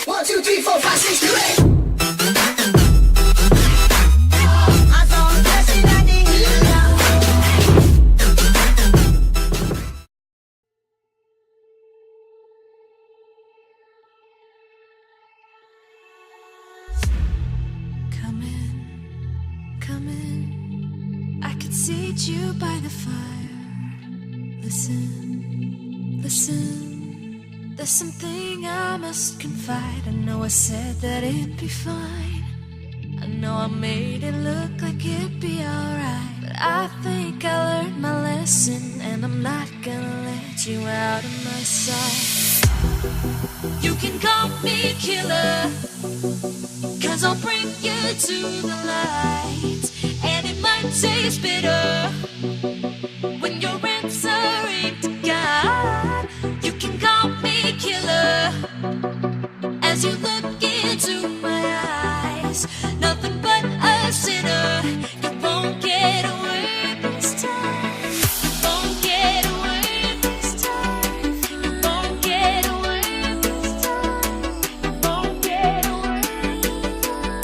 1, 2, 3, 4, 5, 6, 7, 8. Seat you by the fire. Listen, listen. There's something I must confide. I know I said that it'd be fine. I know I made it look like it'd be alright. But I think I learned my lesson, and I'm not gonna let you out of my sight. You can call me killer, 'cause I'll bring you to the light. And it might taste bitter when you're answering to God. You can call me killer as you look into my eyes. Nothing but a sinner. You won't get away this time. You won't get away this time. You won't get away this time. You won't get away this time.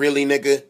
really, nigga?